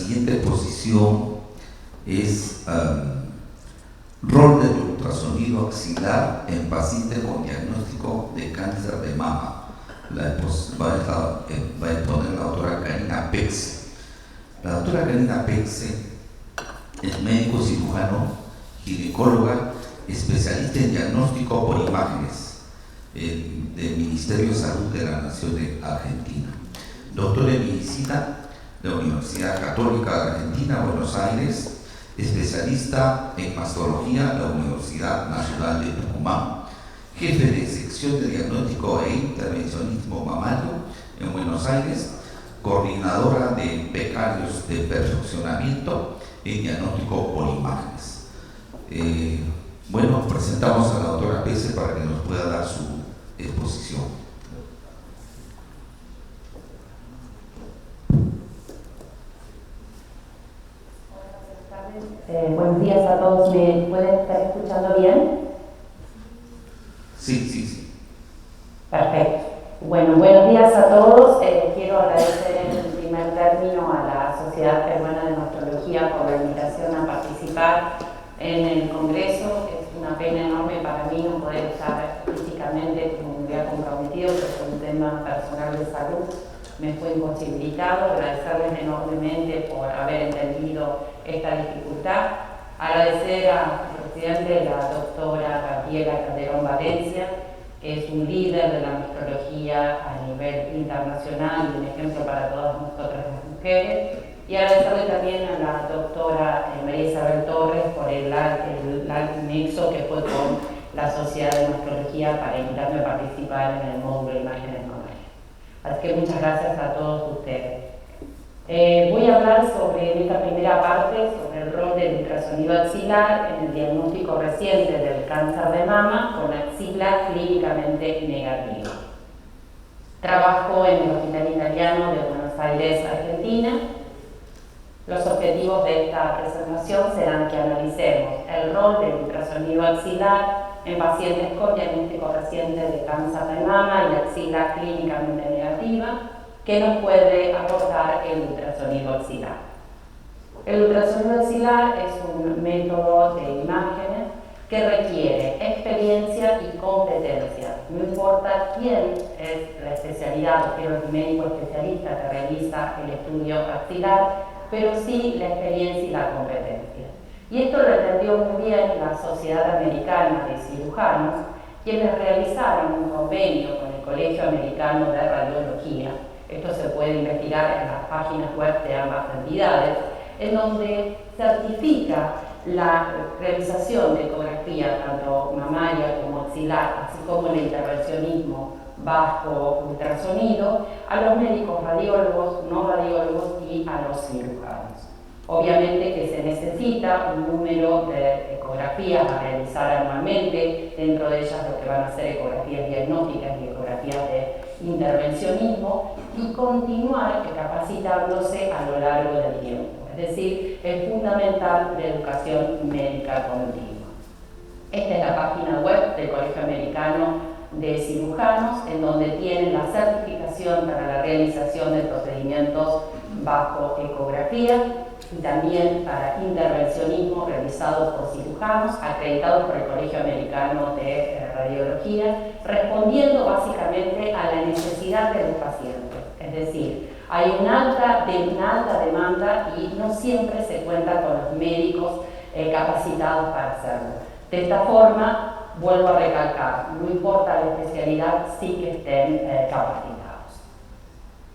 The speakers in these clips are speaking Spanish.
siguiente exposición es rol del ultrasonido axilar en pacientes con diagnóstico de cáncer de mama. Va a exponer la doctora Karina Pexe. La doctora Karina Pexe es médico cirujano, ginecóloga, especialista en diagnóstico por imágenes del Ministerio de Salud de la Nación de Argentina. Doctor en medicina de la Universidad Católica de Argentina, Buenos Aires, especialista en mastología de la Universidad Nacional de Tucumán, jefe de sección de diagnóstico e intervencionismo mamario en Buenos Aires, coordinadora de becarios de perfeccionamiento en diagnóstico por imágenes. Bueno, presentamos a la doctora Pexe para que nos pueda dar su exposición. Buenos días a todos. ¿Me pueden estar escuchando bien? Sí. Perfecto. Bueno, buenos días a todos. Quiero agradecer en primer término a la Sociedad Peruana de Mastología por la invitación a participar en el Congreso. Es una pena enorme para mí no poder estar físicamente, como me había comprometido, pero por un tema personal de salud me fue imposibilitado. Agradecerles enormemente por haber entendido esta dificultad. Agradecer al presidente, la doctora Gabriela Calderón Valencia, que es un líder de la mastología a nivel internacional y un ejemplo para todas nosotras las mujeres. Y agradecerle también a la doctora María Isabel Torres por el nexo que fue con la Sociedad de Mastología para invitarme a participar en el módulo de imágenes mamarias. Así que muchas gracias a todos ustedes. Voy a hablar en esta primera parte sobre el rol del ultrasonido axilar en el diagnóstico reciente del cáncer de mama con axila clínicamente negativa. Trabajo en el Hospital Italiano de Buenos Aires, Argentina. Los objetivos de esta presentación serán que analicemos el rol del ultrasonido axilar en pacientes con diagnóstico reciente de cáncer de mama y axila clínicamente negativa, que nos puede aportar el ultrasonido axilar. El ultrasonido axilar es un método de imágenes que requiere experiencia y competencia. No importa quién es la especialidad o quién es el médico especialista que realiza el estudio axilar, pero sí la experiencia y la competencia. Y esto lo entendió muy bien la Sociedad Americana de Cirujanos, quienes realizaron un convenio con el Colegio Americano de Radiología. Esto se puede investigar en las páginas web de ambas entidades, en donde certifica la realización de ecografía tanto mamaria como axilar, así como el intervencionismo bajo ultrasonido, a los médicos radiólogos, no radiólogos y a los cirujanos. Obviamente que se necesita un número de ecografías a realizar anualmente, dentro de ellas lo que van a ser ecografías diagnósticas y ecografías de intervencionismo, y continuar capacitándose a lo largo del tiempo. Es decir, es fundamental la educación médica continua. Esta es la página web del Colegio Americano de Cirujanos, en donde tienen la certificación para la realización de procedimientos bajo ecografía y también para intervencionismo realizados por cirujanos acreditados por el Colegio Americano de Radiología, respondiendo básicamente a la necesidad de los pacientes. Es decir, hay una alta demanda y no siempre se cuenta con los médicos capacitados para hacerlo. De esta forma, vuelvo a recalcar, no importa la especialidad, sí que estén capacitados.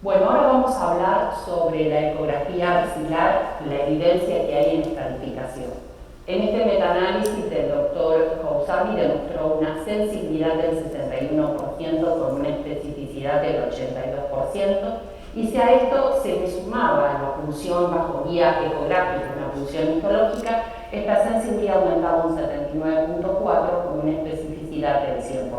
Bueno, ahora vamos a hablar sobre la ecografía axilar, la evidencia que hay en estratificación. En este metaanálisis, el doctor Housami demostró una sensibilidad del 61% con una especificidad del 82%, y si a esto se le sumaba la punción bajo guía ecográfica, una punción histológica, esta sensibilidad aumentaba un 79.4 con una especificidad del 100%.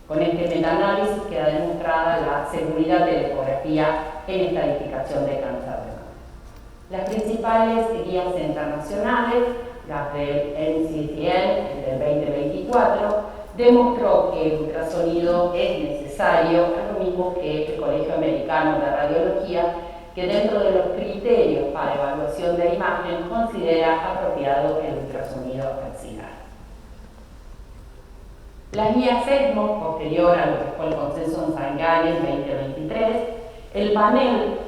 Con este metaanálisis queda demostrada la seguridad de la ecografía en estratificación de cáncer de mama. Las principales guías internacionales, las del NCCN del 2024, demostró que el ultrasonido es necesario, es lo mismo que el Colegio Americano de Radiología, que dentro de los criterios para evaluación de imagen considera apropiado el ultrasonido axilar. Las guías ESMO, posterior a lo que fue el consenso en Shanghái en 2023, el panel,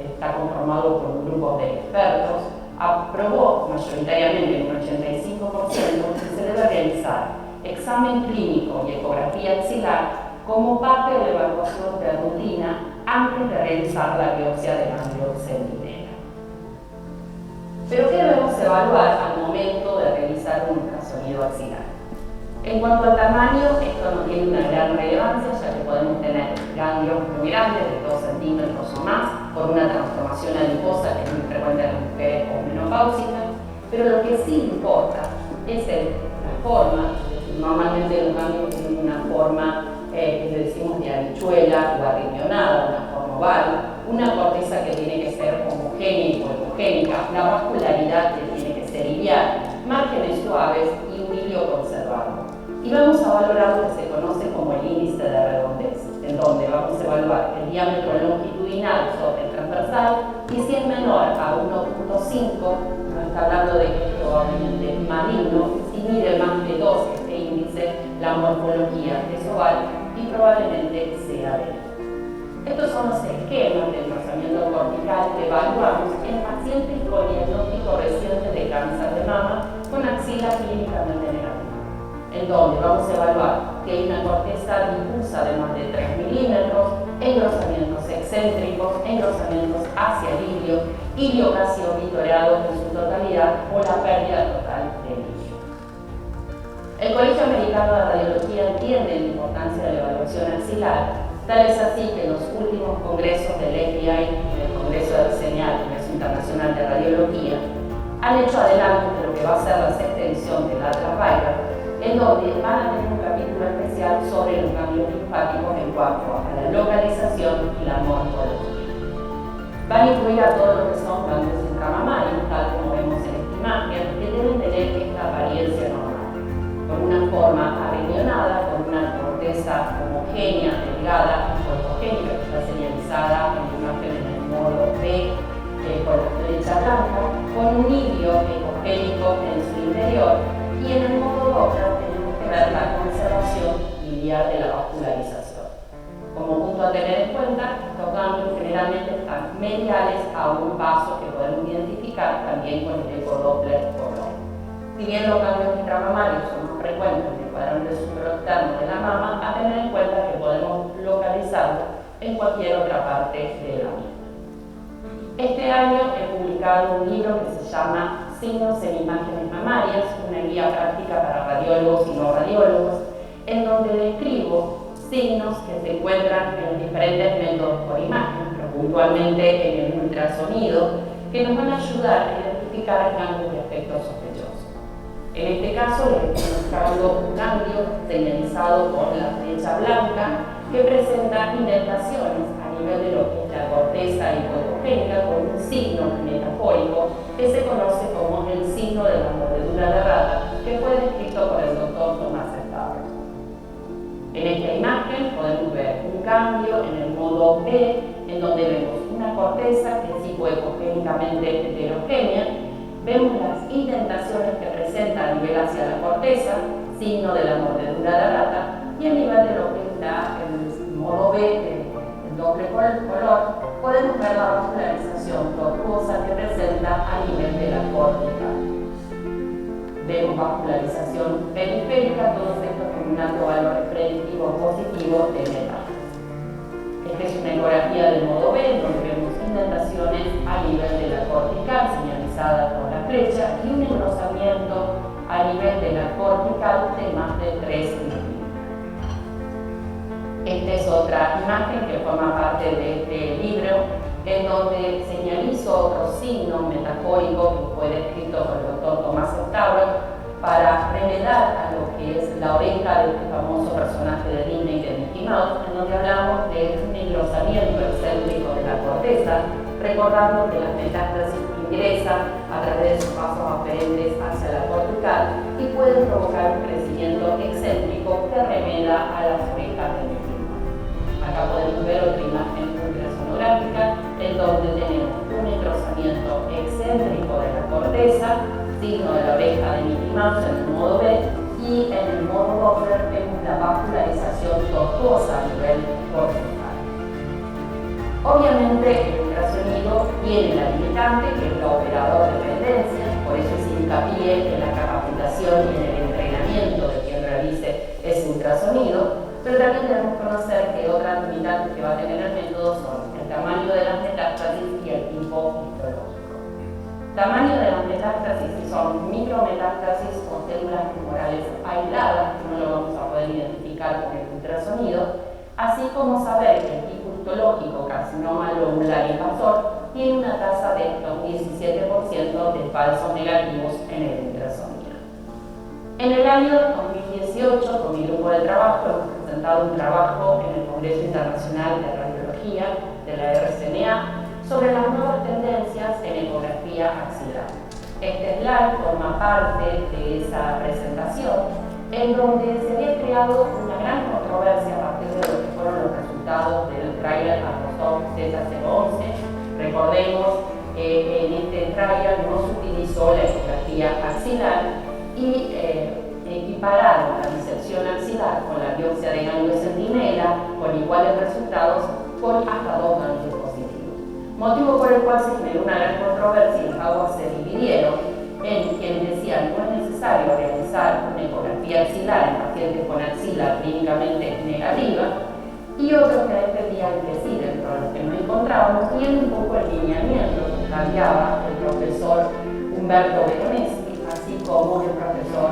está conformado por un grupo de expertos, aprobó mayoritariamente en un 85% que se debe realizar examen clínico y ecografía axilar como parte de la evaluación de rutina antes de realizar la biopsia de ganglio centinela. Pero ¿qué debemos evaluar al momento de realizar un ultrasonido axilar? En cuanto al tamaño, esto no tiene una gran relevancia, ya que podemos tener ganglios muy grandes, de 2 centímetros o más, por una transformación adiposa que es muy frecuente en las mujeres menopáusicas, pero lo que sí importa es la forma. Normalmente los ganglios tienen una forma que le decimos de habichuela o arriñonada, una forma oval, una corteza que tiene que ser homogénea o hipogénica, una vascularidad que tiene que ser iliar, márgenes suaves y un hilio conservado. Y vamos a valorar lo que se conoce como el índice de redondez, en donde vamos a evaluar el diámetro longitudinal sobre el transversal y si es menor a 1.5, no está hablando de que es probablemente maligno, si mide más de 2 este índice, la morfología es oval y probablemente sea débil. Estos son los esquemas de engrosamiento cortical que evaluamos en pacientes con diagnóstico reciente de cáncer de mama con axila clínicamente negativa, en donde vamos a evaluar que hay una corteza difusa de más de 3 milímetros, engrosamientos excéntricos, engrosamientos hacia el hilio casi obliterado en su totalidad o la pérdida total del hilio. El Colegio Americano de Radiología entiende la importancia de la evaluación axilar, tal es así que en los últimos congresos del FBI, el Congreso de Señal, Congreso Internacional de Radiología, han hecho adelantos de lo que va a ser la sexta edición del Atlas Viral, en donde van a tener un capítulo especial sobre los ganglios linfáticos en cuanto a la localización y la morfología. Van a incluir a todo lo que son ganglios intramamarios, tal como vemos en esta imagen, que deben tener esta apariencia normal, con una forma arriñonada, con una corteza homogénea, delgada, ortogénica, que está señalizada en la imagen en el modo B, con la flecha blanca, con un hilio ecogénico en su interior, y en el modo Doppler tenemos que ver la conservación iliar de la vascularización. Como punto a tener en cuenta, estos ganglios generalmente están mediales a un paso que podemos identificar también con el ecodoppler color. Si bien los ganglios intramamarios son más frecuentes en el cuadrante supraexterno de la mama, a tener en cuenta que podemos localizarlo en cualquier otra parte de la misma. Este año he publicado un libro que se llama Signos en imágenes mamarias, una guía práctica para radiólogos y no radiólogos, en donde describo signos que se encuentran en los diferentes métodos por imagen, pero puntualmente en el ultrasonido, que nos van a ayudar a identificar ganglios de aspecto sospechoso. En este caso, les estoy mostrando un ganglio señalizado con la flecha blanca que presenta indentaciones a nivel de lo que es la corteza hipogénica con un signo metafórico que se conoce como el signo de la mordedura de rata, que fue descrito por el doctor Tomás Stavros. En esta imagen podemos ver un cambio en el modo B, en donde vemos una corteza que es hipoecogénicamente heterogénea, vemos las indentaciones que presenta a nivel hacia la corteza, signo de la mordedura de rata, y a nivel de lo que es el modo B, el doble color, podemos ver la vascularización tortuosa que presenta a nivel de la cortical. Vemos vascularización periférica, todos estos con un alto valor predictivo positivo de metástasis. Esta es una ecografía del modo B, donde vemos indentaciones a nivel de la cortical, señalizada con la flecha, y un engrosamiento a nivel de la cortical de más de 3 milímetros. Esta es otra imagen que forma parte de este libro, en donde señalizo otro signo metafórico que fue descrito por el doctor Tomás Stavros para remedar a lo que es la oreja de este famoso personaje de Disney, de Mickey Mouse, en donde hablamos de un engrosamiento excéntrico de la corteza, recordando que las metástasis ingresan a través de sus pasos aferentes hacia la cortical y pueden provocar un crecimiento excéntrico que remeda a las orejas de Mickey Mouse. Acá podemos ver otra imagen ultrasonográfica en donde tenemos un engrosamiento excéntrico de la corteza, signo de la oreja de Mickey Mouse en el modo B, y en el modo Doppler vemos la vascularización tortuosa a nivel cortical. Obviamente el ultrasonido tiene la limitante, que es la operador dependencia, por eso es hincapié en la capacitación y en el entrenamiento de quien realice ese ultrasonido, pero también debemos conocer que otras limitantes que va a tener el método son el tamaño de las metástasis y el tipo histológico. Tamaño de las metástasis, si son micrometástasis o células tumorales aisladas, que no lo vamos a poder identificar con el ultrasonido, así como saber que el tipo histológico carcinoma lobular invasor tiene una tasa de hasta un 17% de falsos negativos en el ultrasonido. En el año 2018, con mi grupo de trabajo, hemos presentado un trabajo en el Congreso Internacional de Radiología de la RCNA sobre las nuevas tendencias en ecografía axilar. Este slide forma parte de esa presentación, en donde se había creado una gran controversia a partir de lo que fueron los resultados del trial Arrosov Z011. Recordemos que en este trial no se utilizó la ecografía axilar y equipararon la disección axilar con la biopsia de ganglio centinela con iguales resultados con hasta 2 ganglios positivos. Motivo por el cual se generó una gran controversia y las aguas se dividieron en quienes decían no es necesario realizar una ecografía axilar en pacientes con axila clínicamente negativa, y otros que defendían que sí, dentro de los que nos encontrábamos, y un poco el lineamiento que planteaba el profesor Humberto Veronesi, así como el profesor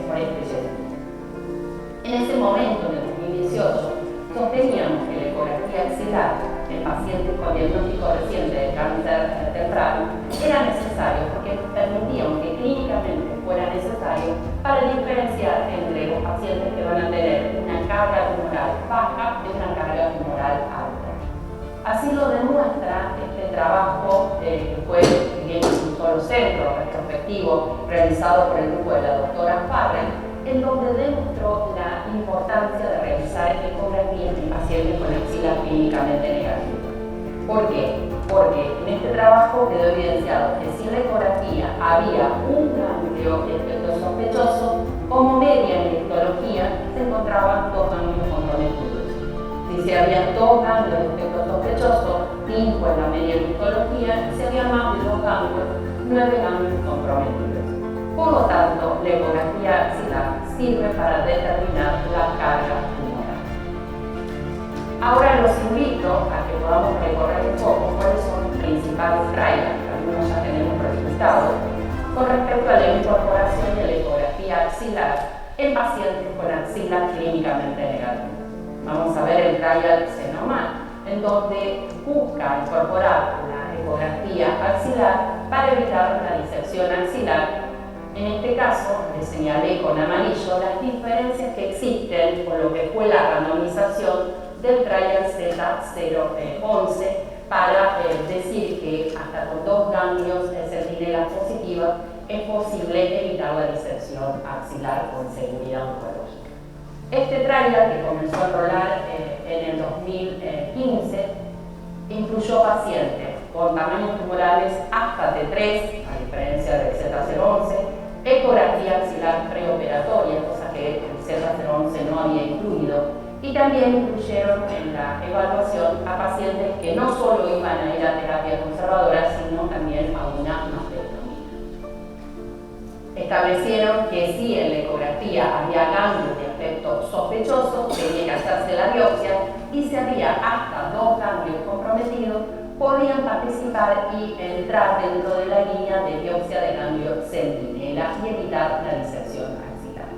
Foreste Yedid. En ese momento, en el 2018, sosteníamos que la ecografía axilar en pacientes con diagnóstico reciente de cáncer temprano era necesario porque permitían que clínicamente fuera necesario para diferenciar entre los pacientes que van a tener una carga tumoral baja de una carga tumoral alta. Así lo demuestra este trabajo que fue en un solo centro retrospectivo realizado por el grupo de la doctora Farrell, en donde demostró la importancia de realizar ecografías en pacientes con axila clínicamente negativa. ¿Por qué? Porque en este trabajo quedó evidenciado que si en la ecografía había un ganglio de efecto sospechoso, como media en la histología se encontraban 2 ganglios comprometidos. Si se había 2 ganglios de efecto sospechoso, 5 en la media en histología, y si había más de 2 ganglios, 9 ganglios comprometidos. Por lo tanto, la ecografía axilar sirve para determinar la carga tumoral. Ahora los invito a que podamos recorrer un poco cuáles son los principales trials, algunos ya tenemos resultados, con respecto a la incorporación de la ecografía axilar en pacientes con axila clínicamente negativa. Vamos a ver el trial Xenoman, en donde busca incorporar la ecografía axilar para evitar la disección axilar. En este caso, les señalé con amarillo las diferencias que existen con lo que fue la randomización del trial Z011 para decir que hasta con 2 ganglios de centinelas positivas es posible evitar la disección axilar con seguridad oncológica. Este trial, que comenzó a enrolar en el 2015, incluyó pacientes con tamaños tumorales hasta T3, a diferencia del Z011, ecografía axilar preoperatoria, cosa que el Z011 no había incluido, y también incluyeron en la evaluación a pacientes que no solo iban a ir a terapia conservadora, sino también a una mastectomía. Establecieron que si en la ecografía había ganglios de efecto sospechoso, tenía que hacerse la biopsia, y si había hasta 2 ganglios comprometidos, podían participar y entrar dentro de la línea de biopsia de ganglio centinela y evitar la disección axilar.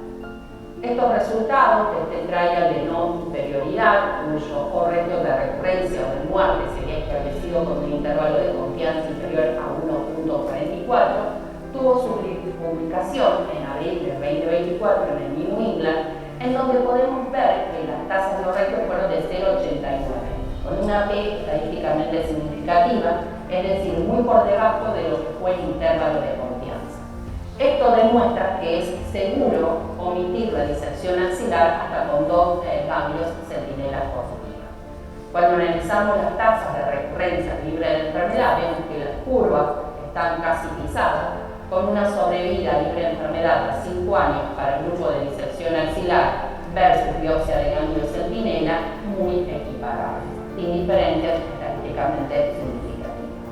Estos resultados de este trial de no inferioridad, cuyo ratio de recurrencia o de muerte sería establecido con un intervalo de confianza inferior a 1.44, tuvo su publicación en abril del 2024 en el New England, en donde podemos ver que las tasas de los ratios fueron de 0.89. con una P estadísticamente significativa, es decir, muy por debajo de lo que fue el intervalo de confianza. Esto demuestra que es seguro omitir la disección axilar hasta con 2 ganglios centinelas positivas. Cuando analizamos las tasas de recurrencia libre de enfermedad, vemos que las curvas están casi pisadas, con una sobrevida libre de enfermedad a 5 años para el grupo de disección axilar versus biopsia de ganglio centinela muy equiparables, sin diferencias estadísticamente significativas.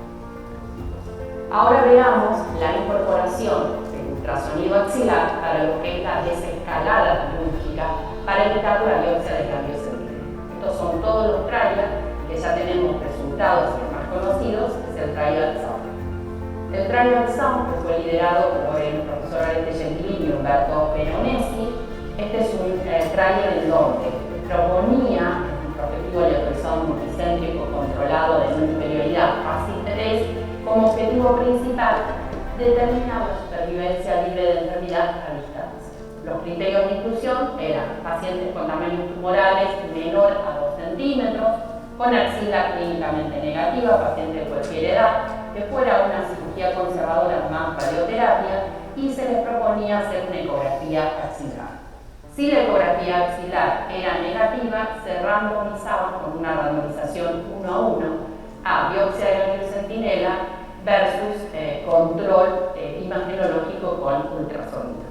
Ahora veamos la incorporación del ultrasonido axilar para lo que es la desescalada quirúrgica para evitar la biopsia de ganglio centinela. Estos son todos los trials que ya tenemos resultados, los más conocidos es el trial SOUND. El trial SOUND, que fue liderado por el profesor Arete Gentilini y Umberto Veronesi, este es un trial en donde proponía un objetivo aleatorizado multicéntrico controlado de no inferioridad fase 3 como objetivo principal determinar la supervivencia libre de enfermedad a distancia. Los criterios de inclusión eran pacientes con tamaños tumorales menor a 2 centímetros, con axila clínicamente negativa, paciente de cualquier edad, que fuera una cirugía conservadora más radioterapia y se les proponía hacer una ecografía axilar. Si la ecografía axilar era negativa, se randomizaban con una randomización 1 a 1 a biopsia de ganglio centinela versus control imagenológico con ultrasonido.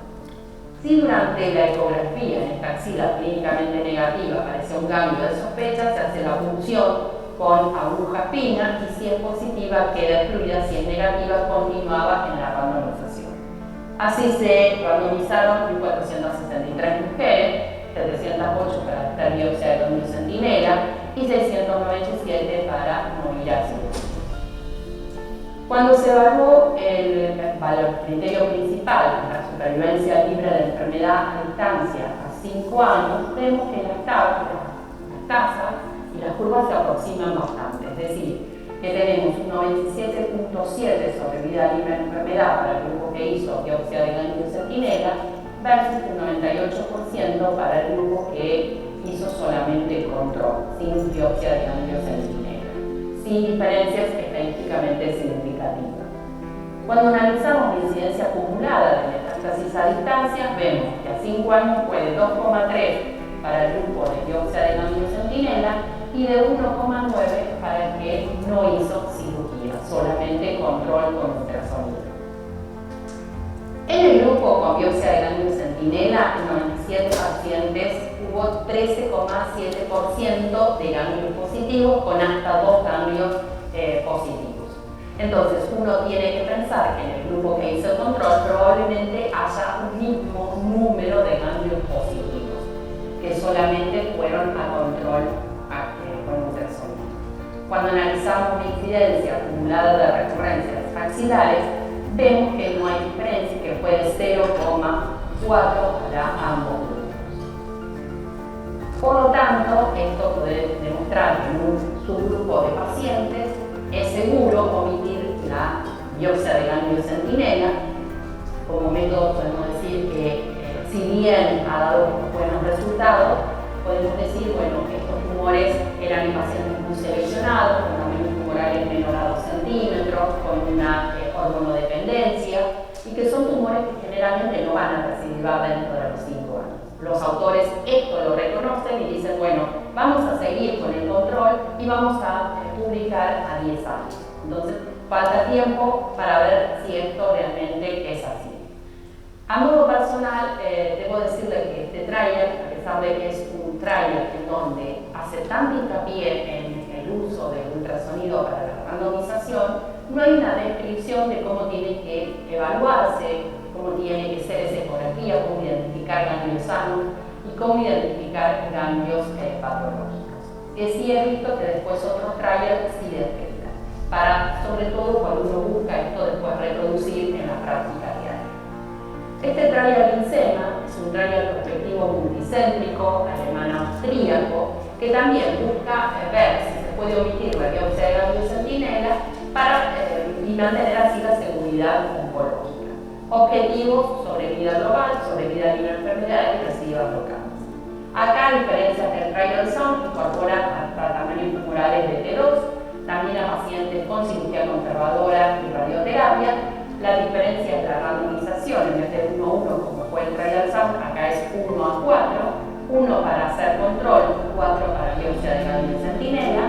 Si durante la ecografía en esta axila clínicamente negativa aparece un ganglio de sospecha, se hace la punción con aguja fina y si es positiva queda excluida, si es negativa continuaba en la randomización. Así se randomizaron 1.463 mujeres, 708 para hacer biopsia de ganglio centinela y 697 para no ir a cirugía. Cuando se evaluó el criterio principal, la supervivencia libre de enfermedad a distancia a 5 años, vemos que las tasas y las curvas se aproximan bastante, es decir, que tenemos un 97.7 sobrevida libre de enfermedad para el grupo que hizo biopsia de ganglio centinela versus un 98% para el grupo que hizo solamente control, sin biopsia de ganglio centinela, sin diferencias estadísticamente significativas. Cuando analizamos la incidencia acumulada de metástasis a distancia, vemos que a 5 años fue de 2,3 para el grupo de biopsia de ganglio centinela y de 1,9 para el que no hizo cirugía, solamente control con ultrasonido. En el grupo con biopsia de ganglio centinela, en 97 pacientes hubo 13,7% de ganglios positivos con hasta 2 ganglios positivos. Entonces uno tiene que pensar que en el grupo que hizo control probablemente haya un mismo número de ganglios positivos que solamente fueron a control con ultrasonido. Cuando analizamos la incidencia acumulada de recurrencias axilares, vemos que no hay diferencia, que fue de 0,4 para ambos grupos. Por lo tanto, esto puede demostrar que en un subgrupo de pacientes es seguro omitir la biopsia de ganglio centinela. Como método podemos decir que si bien ha dado buenos resultados, podemos decir bueno, que estos tumores eran en pacientes muy seleccionados, con tamaños tumorales menor a 2 centímetros, con una hormonodependencia, y que son tumores que generalmente no van a recidivar dentro de los 5 años. Los autores esto lo reconocen y dicen, bueno, vamos a seguir con el control y vamos a publicar a 10 años. Entonces, falta tiempo para ver si esto realmente es así. A modo personal, debo decirle que este trial, a pesar de que es un trial en donde hace tanto hincapié en el uso del ultrasonido para la randomización, no hay una descripción de cómo tiene que evaluarse, cómo tiene que ser esa ecografía, cómo identificar ganglios sanos y cómo identificar ganglios patológicos. Que sí he visto que después otros trials sí describen, para sobre todo cuando uno busca esto después reproducir en la práctica diaria. Este trial INSEMA es un trial prospectivo multicéntrico alemán-austríaco que también busca ver si se puede omitir la biopsia de ganglio centinela para y mantener así la seguridad oncológica. Objetivos: sobrevida global, sobrevida libre de enfermedades y recidiva locales. Acá, a diferencia del trial SOUND, incorpora hasta tamaños tumorales de T2, también a pacientes con cirugía conservadora y radioterapia. La diferencia es la randomización, en vez de 1 a 1 como fue el trial SOUND, acá es 1 a 4, 1 para hacer control y 4 para biopsia de ganglio centinela.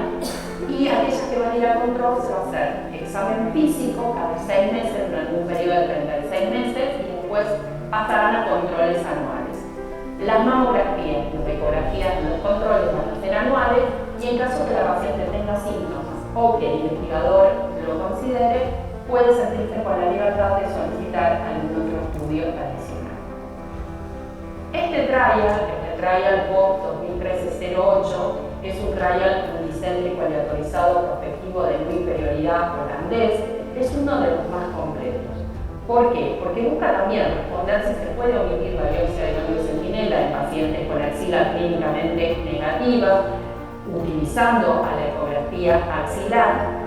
Y aquellas que van a ir a control se va a hacer examen físico cada 6 meses durante un periodo de 36 meses y después pasarán a controles anuales. Las mamografías y las ecografías de los controles van a ser anuales y en caso que la paciente tenga síntomas o que el investigador lo considere, puede sentirse con la libertad de solicitar algún otro estudio adicional. Este trial POP 2013-08 es un trial multicéntrico aleatorizado prospectivo de no inferioridad holandés, es uno de los más completos. ¿Por qué? Porque busca también responder si se puede omitir la biopsia de ganglio centinela en pacientes con axila clínicamente negativa, utilizando a la ecografía axilar.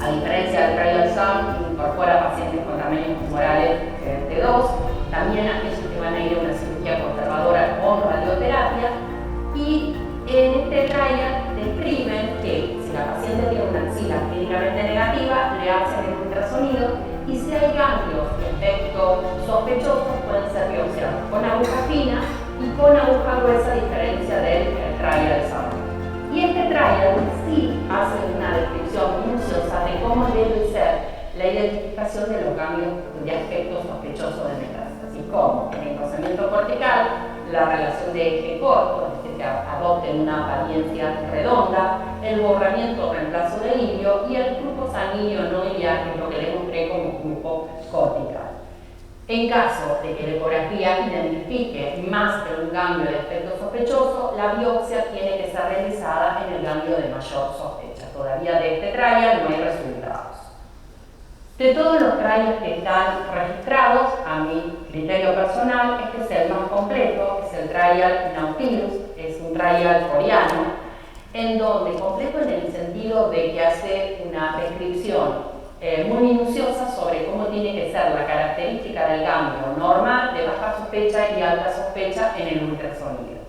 A diferencia del trial SAM, incorpora pacientes con tamaños tumorales T2, también aquellos que van a ir a una cirugía conservadora con radioterapia, y en este trial describen que si la paciente tiene una axila clínicamente negativa, le hacen el ultrasonido y si hay ganglios de efecto sospechosos pueden ser biopsiados con aguja fina y con aguja gruesa, a diferencia del trial SAM. Y este trial sí hace una descripción minuciosa de cómo debe ser la identificación de los cambios de aspecto sospechoso de metástasis, como el engrosamiento cortical, la relación de eje corto, es decir, que adopten una apariencia redonda, el borramiento o reemplazo del ilio y el flujo sanguíneo no iliar, que es lo que les mostré como flujo cortical. En caso de que la ecografía identifique más de un ganglio de aspecto sospechoso, la biopsia tiene que ser realizada en el ganglio de mayor sospecha. Todavía de este trial no hay resultados. De todos los trials que están registrados, a mi criterio personal, este es el más completo, es el trial Nautilus, es un trial coreano, en donde completo en el sentido de que hace una descripción muy minuciosa sobre cómo tiene que ser la característica del ganglio normal, de baja sospecha y alta sospecha en el ultrasonido.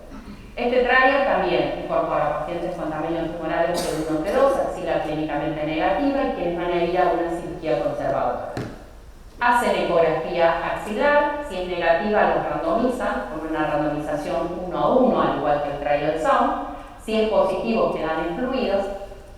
Este trial también incorpora pacientes con tamaños tumorales T1 T2, axila clínicamente negativa y quienes van a ir a una cirugía conservadora. Hacen ecografía axilar, si es negativa los randomizan con una randomización 1 a 1, al igual que el trial SAM. Si es positivo quedan excluidos,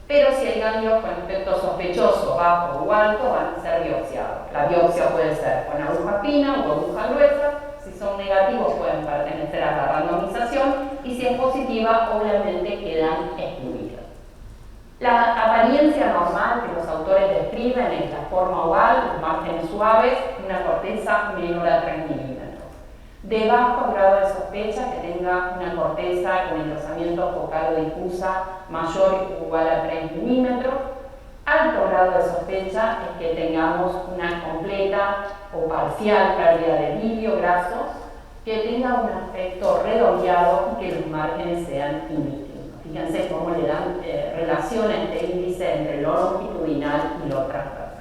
pero si hay ganglios con aspecto sospechoso, bajo o alto, van a ser biopsiados. La biopsia puede ser con aguja fina o aguja gruesa. Si son negativos pueden pertenecer a la randomización y si es positiva obviamente quedan excluidos. La apariencia normal que los autores describen es la forma oval, los márgenes suaves, una corteza menor a 3 milímetros. De bajo grado de sospecha que tenga una corteza con engrosamiento focal o difusa mayor o igual a 3 milímetros. Alto grado de sospecha es que tengamos una completa o parcial pérdida de vidrio graso, que tenga un aspecto redondeado y que los márgenes sean nítidos. Fíjense cómo le dan relación a este índice entre lo longitudinal y lo transversal.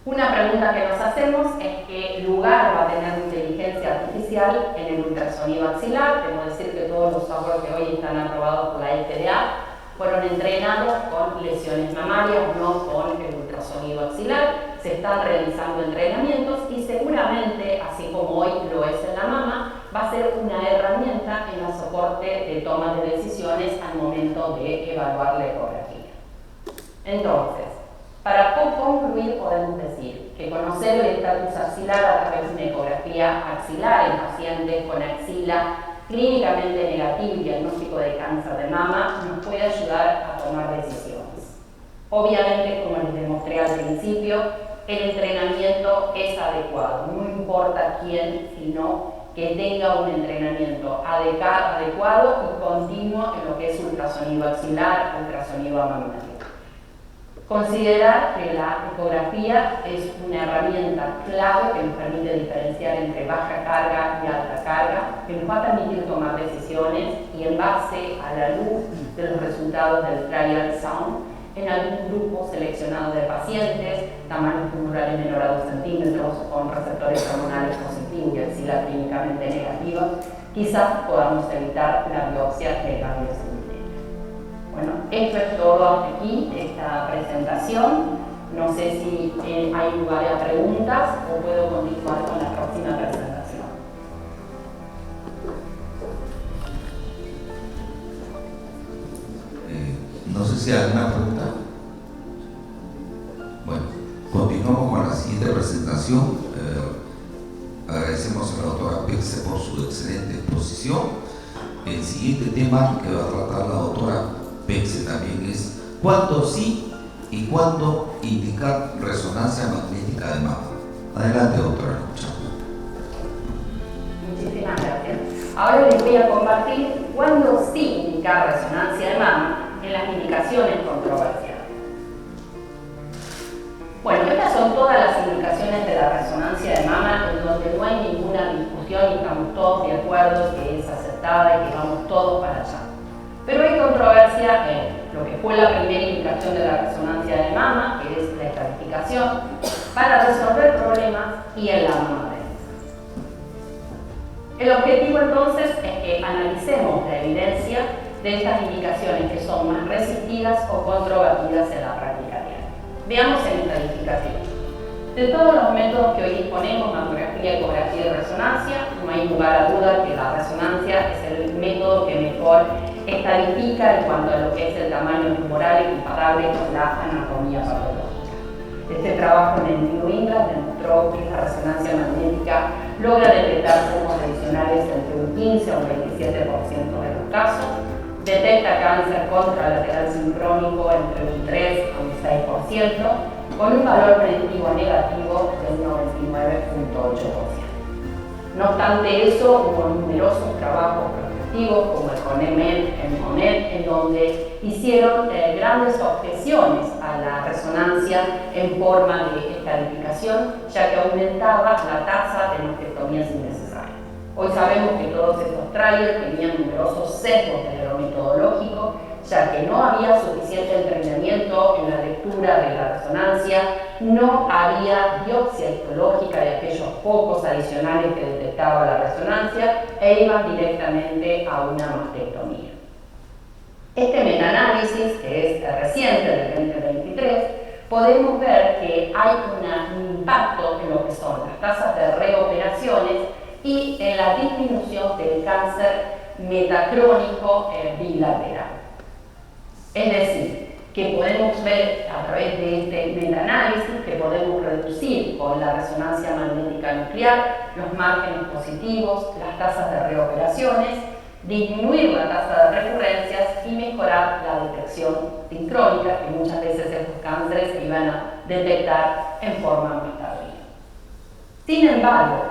Una pregunta que nos hacemos es qué lugar va a tener inteligencia artificial en el ultrasonido axilar. Debo decir que todos los software que hoy están aprobados por la FDA fueron entrenados con lesiones mamarias, no con el ultrasonido axilar. Se están realizando entrenamientos y seguramente, así como hoy lo es en la mama, va a ser una herramienta en el soporte de toma de decisiones al momento de evaluar la ecografía. Entonces, para concluir podemos decir que conocer el estatus axilar a través de una ecografía axilar en pacientes con axila clínicamente negativo y diagnóstico de cáncer de mama nos puede ayudar a tomar decisiones. Obviamente, como les demostré al principio, el entrenamiento es adecuado, no importa quién, sino que tenga un entrenamiento adecuado y continuo en lo que es ultrasonido axilar, ultrasonido mamario. Considerar que la ecografía es una herramienta clave que nos permite diferenciar entre baja carga y alta carga, que nos va a permitir tomar decisiones y en base a la luz de los resultados del trial SAM, en algún grupo seleccionado de pacientes, tamaños tumorales menor a 2 centímetros, con receptores hormonales positivos y axila clínicamente negativa, quizás podamos evitar la biopsia de ganglio centinela. Bueno, esto es todo hasta aquí, esta presentación. No sé si hay lugar a preguntas o puedo continuar con la próxima presentación. No sé si hay alguna pregunta. Bueno, continuamos con la siguiente presentación. Agradecemos a la doctora Pexe por su excelente exposición. El siguiente tema que va a tratar la doctora Pexe también es ¿cuándo sí y cuándo indicar resonancia magnética de mama? Adelante, doctora, escuchamos. Muchísimas gracias. Ahora les voy a compartir cuándo sí indicar resonancia de mama en las indicaciones controversiales. Bueno, estas son todas las indicaciones de la resonancia de mama en donde no hay ninguna discusión y estamos todos de acuerdo que es aceptada y que vamos todos para allá. Pero hay controversia en lo que fue la primera indicación de la resonancia de mama, que es la estadificación, para resolver problemas y en la mama densa. El objetivo entonces es que analicemos la evidencia de estas indicaciones que son más resistidas o controvertidas en la práctica diaria. Veamos en estadificación. De todos los métodos que hoy disponemos, mamografía, ecografía y resonancia, no hay lugar a duda que la resonancia es el método que mejor estadifica en cuanto a lo que es el tamaño tumoral equiparable con la anatomía patológica. Este trabajo en el New England demostró que la resonancia magnética logra detectar tumores adicionales entre un 15 o un 27% de los casos, detecta cáncer contralateral sincrónico entre un 3 a un 6%, con un valor predictivo negativo de un 99.8%. No obstante eso, hubo numerosos trabajos prospectivos como el CONEMED en MONET, en donde hicieron grandes objeciones a la resonancia en forma de estadificación, ya que aumentaba la tasa de mastectomías innecesarias. Hoy sabemos que todos estos trailers tenían numerosos sesgos de lo metodológico, ya que no había suficiente entrenamiento en la lectura de la resonancia, no había biopsia histológica de aquellos pocos adicionales que detectaba la resonancia e iban directamente a una mastectomía. Este metaanálisis, que es reciente del 2023, podemos ver que hay un impacto en lo que son las tasas de reoperaciones y en la disminución del cáncer metacrónico bilateral. Es decir, que podemos ver a través de este metaanálisis que podemos reducir con la resonancia magnética nuclear los márgenes positivos, las tasas de reoperaciones, disminuir la tasa de recurrencias y mejorar la detección sincrónica, que muchas veces estos cánceres se iban a detectar en forma más tardía. Sin embargo,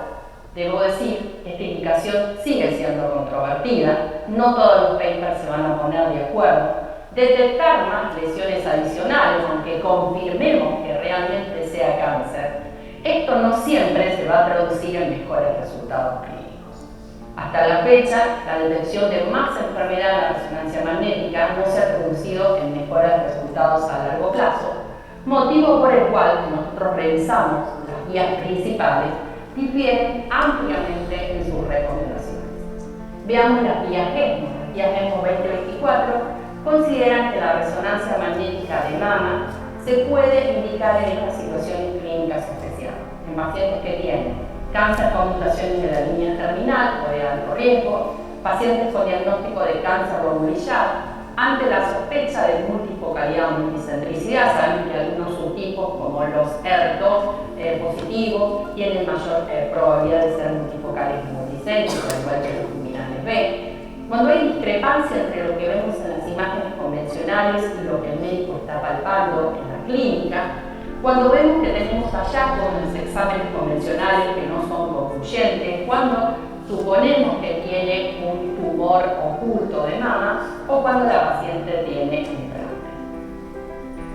debo decir, esta indicación sigue siendo controvertida, no todos los papers se van a poner de acuerdo. Detectar más lesiones adicionales, aunque confirmemos que realmente sea cáncer, esto no siempre se va a traducir en mejores resultados clínicos. Hasta la fecha, la detección de más enfermedad en la resonancia magnética no se ha traducido en mejores resultados a largo plazo, motivo por el cual nosotros revisamos las guías principales difieren ampliamente en sus recomendaciones. Veamos las guías GESMO. Las guías GESMO 2024 consideran que la resonancia magnética de mama se puede indicar en estas situaciones clínicas especiales, en pacientes que tienen cáncer con mutaciones de la línea terminal o de alto riesgo, pacientes con diagnóstico de cáncer lobulillar, ante la sospecha de multifocalidad o multicentricidad. Saben que algunos subtipos como los ER2 positivos tienen mayor probabilidad de ser multifocales y multicéntricos, al igual que los luminales B. Cuando hay discrepancia entre lo que vemos en las imágenes convencionales y lo que el médico está palpando en la clínica, cuando vemos que tenemos hallazgos en los exámenes convencionales que no son concluyentes, cuando suponemos que tiene un tumor oculto de mama o cuando la paciente tiene implante.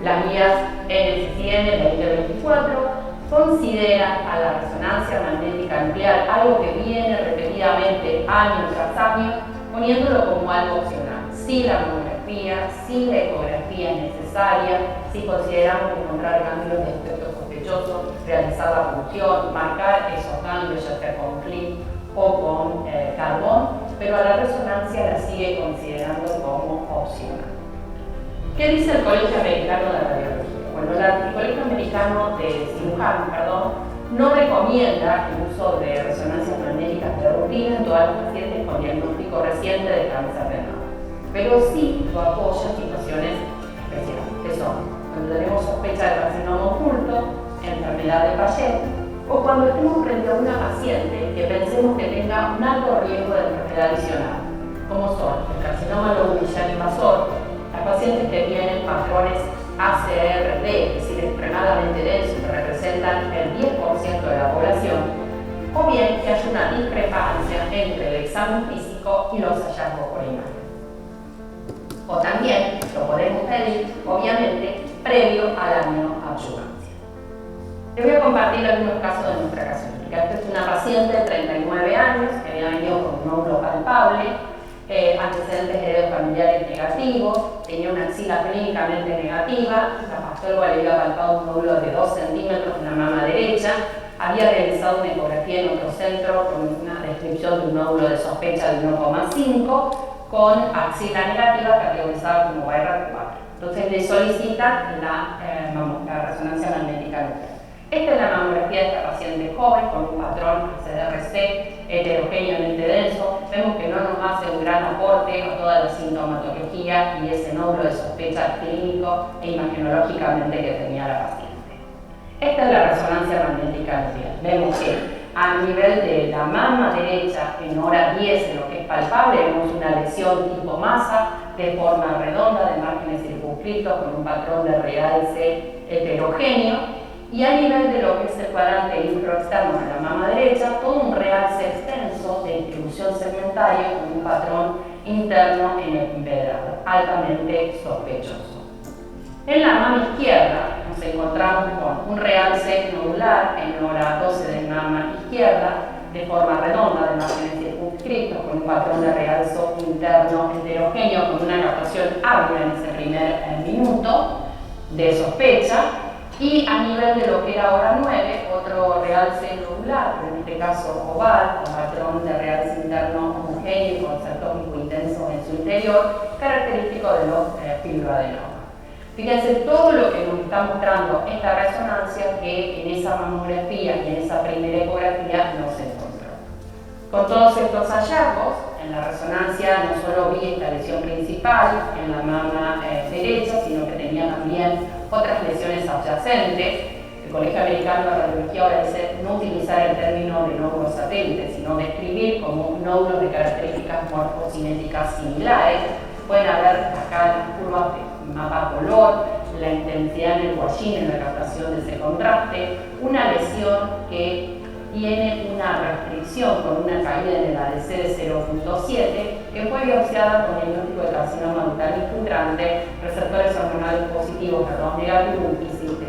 Las guías NCCN 2024 consideran a la resonancia magnética nuclear algo que viene repetidamente año tras año, poniéndolo como algo opcional. Si la mamografía, si la ecografía es necesaria, si consideramos encontrar ganglios de aspecto sospechoso, realizar la punción, marcar esos ganglios ya sea con clip o con carbón, pero a la resonancia la sigue considerando como opcional. ¿Qué dice el Colegio Americano de Radiología? Bueno, el Colegio Americano de Cirujanos, no recomienda el uso de resonancias magnéticas de rutina en todas las pacientes con diagnóstico reciente de cáncer de mama, pero sí lo apoya en situaciones especial, que son cuando tenemos sospecha de carcinoma oculto, enfermedad de Paget, o cuando estemos frente a una paciente que pensemos que tenga un alto riesgo de enfermedad adicional, como son el carcinoma lobulillar invasor, las pacientes que tienen patrones ACRD, es decir, extremadamente densos, que representan el 10% de la población, o bien que haya una discrepancia entre el examen físico y los hallazgos por imagen. O también lo podemos pedir, obviamente, previo a la neoadyuvancia. Les voy a compartir algunos casos de nuestra casuística. Esta es una paciente de 39 años que había venido con un nódulo palpable, antecedentes heredofamiliares negativos, tenía una axila clínicamente negativa, la pastóloga le había palpado un nódulo de 2 centímetros en la mama derecha, había realizado una ecografía en otro centro con una descripción de un nódulo de sospecha de 1,5 con axila negativa categorizada como BR4. Entonces le solicitan la resonancia magnética nuclear. Esta es la mamografía de esta paciente joven con un patrón CDRC heterogéneamente denso. Vemos que no nos hace un gran aporte a toda la sintomatología y ese nódulo de sospecha clínico e imagenológicamente que tenía la paciente. Esta es la resonancia magnética nuclear. Vemos que a nivel de la mama derecha, en hora 10, en lo que es palpable, vemos una lesión tipo masa de forma redonda, de márgenes circunscritos, con un patrón de realce heterogéneo. Y a nivel de lo que es el cuadrante introexterno de la mama derecha, todo un realce extenso de distribución segmentaria con un patrón interno en empedrado, altamente sospechoso. En la mama izquierda nos encontramos con un realce nodular en hora 12 de mama izquierda, de forma redonda, de márgenes circunscritos, con un patrón de realzo interno heterogéneo, con una captación amplia en ese primer minuto de sospecha. Y a nivel de lo que era hora 9, otro realce nodular, en este caso oval, con patrón de realce interno homogéneo y concertómico intenso en su interior, característico de los fibroadenomas. Fíjense todo lo que nos está mostrando esta resonancia que en esa mamografía y en esa primera ecografía no se encontró. Con todos estos hallazgos, en la resonancia no solo vi esta lesión principal en la mama derecha, sino que tenía también otras lesiones adyacentes. El Colegio Americano de Radiología ahora dice no utilizar el término de nódulos satélites, sino describir como nódulos de características morfocinéticas similares. Pueden haber acá en las curvas de mapa color, la intensidad en el guachín, en la captación de ese contraste, una lesión que tiene una restricción con una caída en el ADC de 0.7 que fue biopsiada con diagnóstico de carcinoma ductal infiltrante, receptores hormonales positivos, perdón, negativos, un ICIS de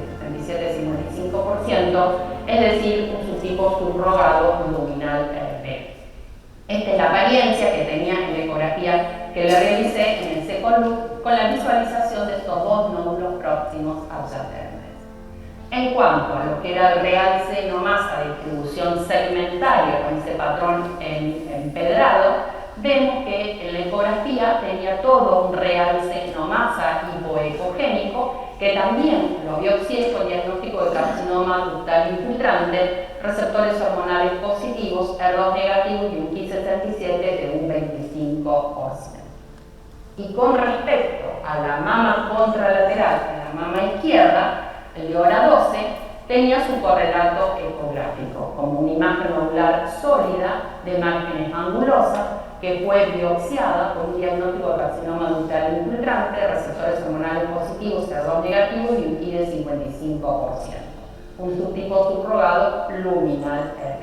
67-55%, es decir, un subtipo subrogado luminal B. Esta es la apariencia que tenía en la ecografía que le realicé en el SECOLUT con la visualización de estos dos nódulos próximos adyacentes. En cuanto a lo que era el realce no masa de distribución segmentaria con ese patrón empedrado, vemos que en la ecografía tenía todo un realce no masa hipoecogénico que también lo biopsié con diagnóstico de carcinoma ductal infiltrante, receptores hormonales positivos, ER2 negativos y un Ki-67 de un 25%. Y con respecto a la mama contralateral, en la mama izquierda, el de hora 12, tenía su correlato ecográfico, como una imagen nodular sólida de márgenes angulosas que fue biopsiada con un diagnóstico de carcinoma ductal infiltrante, receptores hormonales positivos, ER2 negativos y un Ki de 55%. Un subtipo subrogado luminal RP.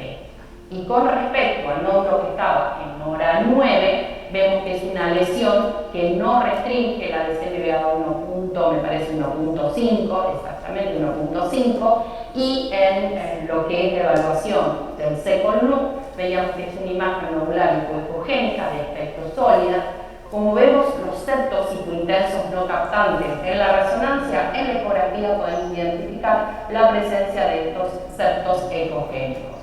Y con respecto al nódulo que estaba en hora 9, vemos que es una lesión que no restringe la DCMBA a 1.5, exactamente 1.5, y en lo que es la evaluación del SECOLUT, veíamos que es una imagen nodular hipoecogénica de aspecto sólida. Como vemos, los septos hipointensos no captantes en la resonancia, en la ecografía podemos identificar la presencia de estos septos ecogénicos.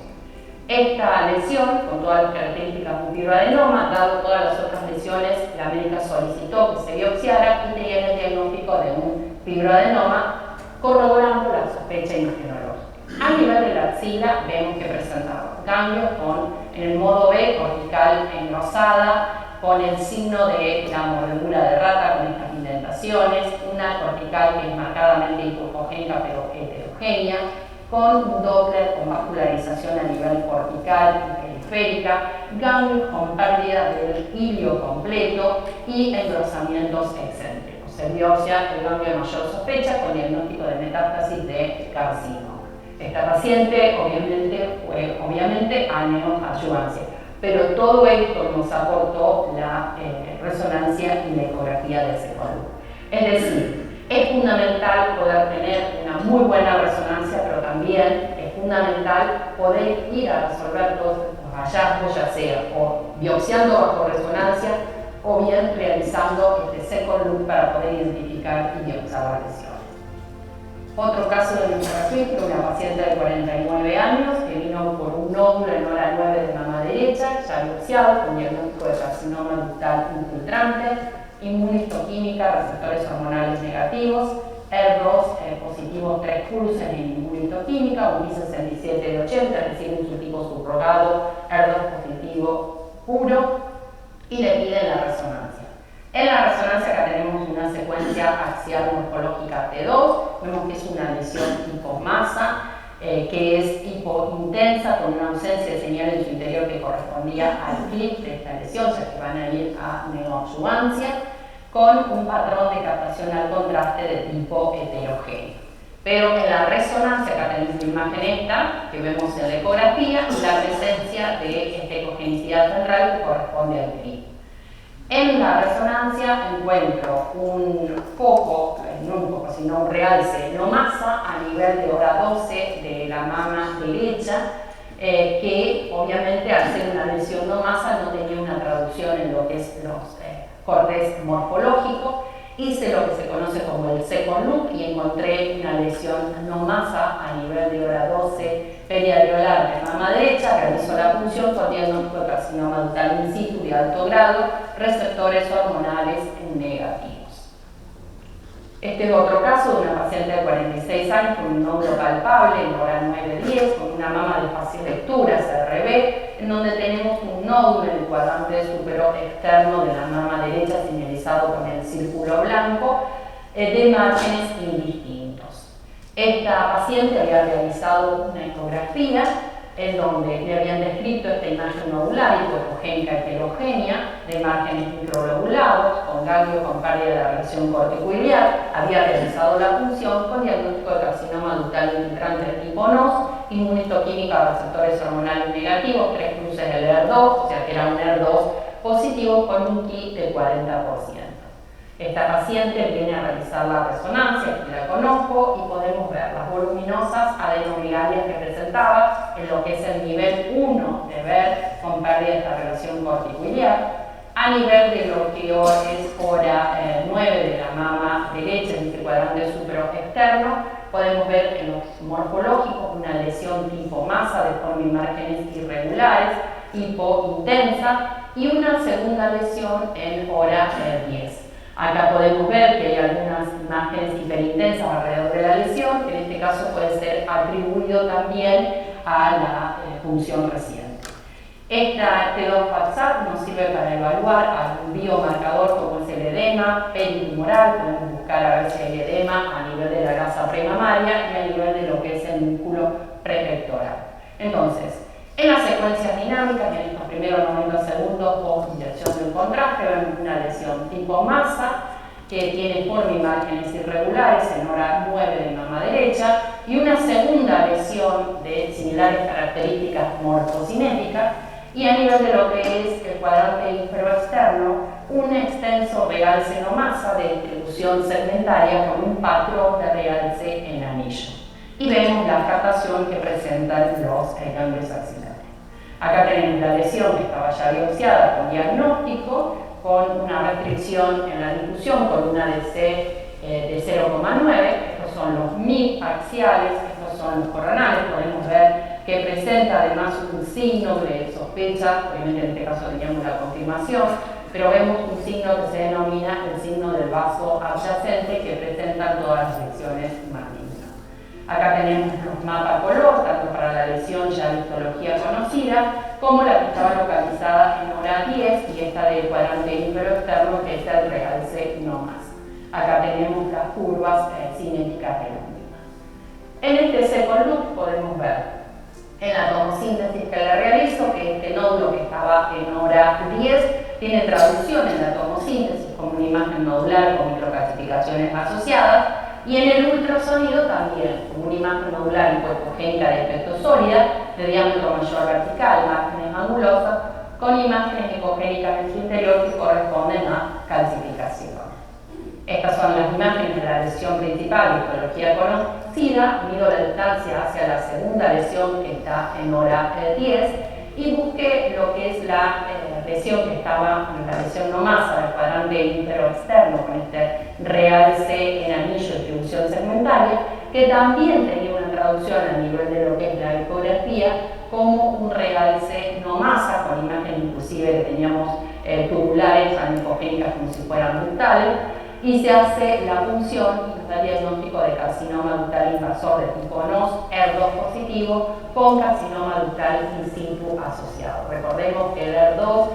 Esta lesión, con todas las características de un fibroadenoma, dado todas las otras lesiones, la médica solicitó que se biopsiara y tenía el diagnóstico de un fibroadenoma, corroborando la sospecha imagenológica. A nivel de la axila, vemos que presentaba cambios en el modo B, cortical engrosada, con el signo de la mordedura de rata, con estas indentaciones, una cortical que es marcadamente hipohipogénica pero heterogénea, con un Doppler con vascularización a nivel cortical y periférica, ganglios con pérdida del hilio completo y engrosamientos excéntricos. Se biopsia el ganglio de mayor sospecha con diagnóstico de metástasis de carcinoma. Esta paciente obviamente a neoadjuvancia, pero todo esto nos aportó la resonancia y la ecografía de ese column. Es decir, es fundamental poder tener una muy buena resonancia, pero también es fundamental poder ir a resolver todos estos hallazgos, ya sea o biopsiando bajo resonancia o bien realizando este second look para poder identificar y biopsiar la lesión. Otro caso de nuestra registro, una paciente de 49 años que vino por un nódulo en hora 9 de mama derecha, ya biopsiado con diagnóstico de carcinoma ductal infiltrante, inmunistoquímica, receptores hormonales negativos, ER2 positivos 3 cruces en inmunistoquímica, un Pi67 de 80, es decir, un subtipo subrogado, ER2 positivo puro, y le piden la resonancia. En la resonancia acá tenemos una secuencia axial morfológica T2, vemos que es una lesión tipo masa, que es tipo intensa, con una ausencia de señal en su interior que correspondía al clip de esta lesión, o sea que van a ir a neoadjuvancia, con un patrón de captación al contraste de tipo heterogéneo. Pero en la resonancia, acá tenemos la imagen esta, que vemos en la ecografía, la presencia de esta ecogenicidad central que corresponde al clip. En la resonancia encuentro un foco, no un foco, sino un realce no masa a nivel de hora 12 de la mama derecha, que obviamente al ser una lesión no masa no tenía una traducción en lo que es los cortes morfológicos. Hice lo que se conoce como el second look y encontré una lesión no masa a nivel de hora 12 perialveolar de mama derecha. Realizo la punción con diagnóstico de carcinoma ductal in situ de alto grado, receptores hormonales negativos. Este es otro caso de una paciente de 46 años con un nódulo palpable en hora 9-10, con una mama de fácil lectura, CRB, en donde tenemos un nódulo en el cuadrante superior externo de la mama derecha señalizado con el círculo blanco, de márgenes indistintos. Esta paciente había realizado una ecografía en donde le habían descrito esta imagen nodular hipogénica heterogénea de márgenes microlobulados con ganglio con pérdida de la región corticoiliar, había realizado la punción con diagnóstico de carcinoma ductal infiltrante tipo NOS, inmunistoquímica de receptores hormonales negativos, 3 cruces del ER2, o sea que era un ER2 positivo con un Ki del 40%. Esta paciente viene a realizar la resonancia, que la conozco, y podemos ver las voluminosas adenomegalias que presentaba en lo que es el nivel 1 de ver con pérdida de esta relación corticoiliar. A nivel de lo que es hora 9 de la mama derecha, en este cuadrante superior externo, podemos ver en los morfológicos una lesión tipo masa de forma y márgenes irregulares, hipointensa, y una segunda lesión en hora 10. Acá podemos ver que hay algunas imágenes hiperintensas alrededor de la lesión, que en este caso puede ser atribuido también a la punción reciente. Esta T2-FATSAT nos sirve para evaluar algún biomarcador como es el edema peritumoral. Podemos buscar a ver si hay edema a nivel de la gasa premamaria y a nivel de lo que es el músculo prepectoral. Entonces, en las secuencias dinámicas, en estos primeros 90 segundos post inyección del contraste, vemos una lesión tipo masa que tiene forma y márgenes irregulares en hora 9 de mama derecha, y una segunda lesión de similares características morfocinéticas, y a nivel de lo que es el cuadrante infero-externo, un extenso realce no masa de distribución segmentaria con un patrón de realce en anillo. Y vemos la captación que presentan los ganglios axilares. Acá tenemos la lesión que estaba ya biopsiada con diagnóstico, con una restricción en la difusión, con una DC de 0,9. Estos son los MI axiales, estos son los coronales. Podemos ver que presenta además un signo de sospecha, obviamente en este caso teníamos la confirmación, pero vemos un signo que se denomina el signo del vaso adyacente, que presenta todas las lesiones malignas. Acá tenemos los mapas color, tanto para la lesión ya de histología conocida, como la que estaba localizada en hora 10 y esta del cuadrante infero-externo, que es el realce no más. Acá tenemos las curvas cinéticas de la misma. En este second look podemos ver en la tomosíntesis que le realizo que este nódulo que estaba en hora 10 tiene traducción en la tomosíntesis como una imagen nodular con microclasificaciones asociadas, y en el ultrasonido también como una imagen nodular hipoecogénica de efecto sólida de diámetro mayor vertical, márgenes angulosas, con imágenes ecogénicas en su interior que corresponden a calcificación. Estas son las imágenes de la lesión principal de histología conocida. Mido la distancia hacia la segunda lesión que está en hora 10 y busqué lo que es la lesión que estaba en la lesión no masa del cuadrante ínfero-externo con este realce en anillo de distribución segmentaria, que también tenía una traducción a nivel de lo que es la ecografía como un realce no masa, con imagen inclusive que teníamos tubulares anicogénicas como si fueran ductales, y se hace la punción y nos da diagnóstico de carcinoma ductal invasor de tipo NOS ER2 positivo con carcinoma ductal in situ asociado. Recordemos que el ER2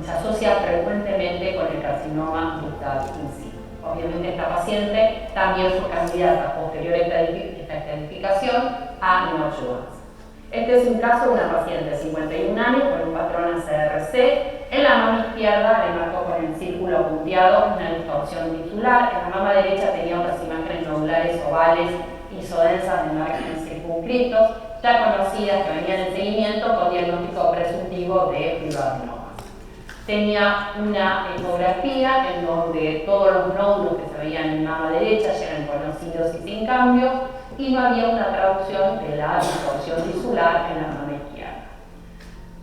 se asocia frecuentemente con el carcinoma ductal in situ. Obviamente esta paciente también fue candidata posterior a esta estadificación a neoadjuvancia. Este es un caso de una paciente de 51 años con un patrón ACRC. En la mama izquierda le marcó con el círculo punteado una distorsión tisular. En la mama derecha tenía otras imágenes nodulares ovales isodensas de márgenes circunscritos, ya conocidas que venían en seguimiento con diagnóstico presuntivo de fibroadenoma. Tenía una ecografía en donde todos los nódulos que se veían en mama derecha eran conocidos y sin cambio, y no había una traducción de la distorsión tisular en la mama izquierda.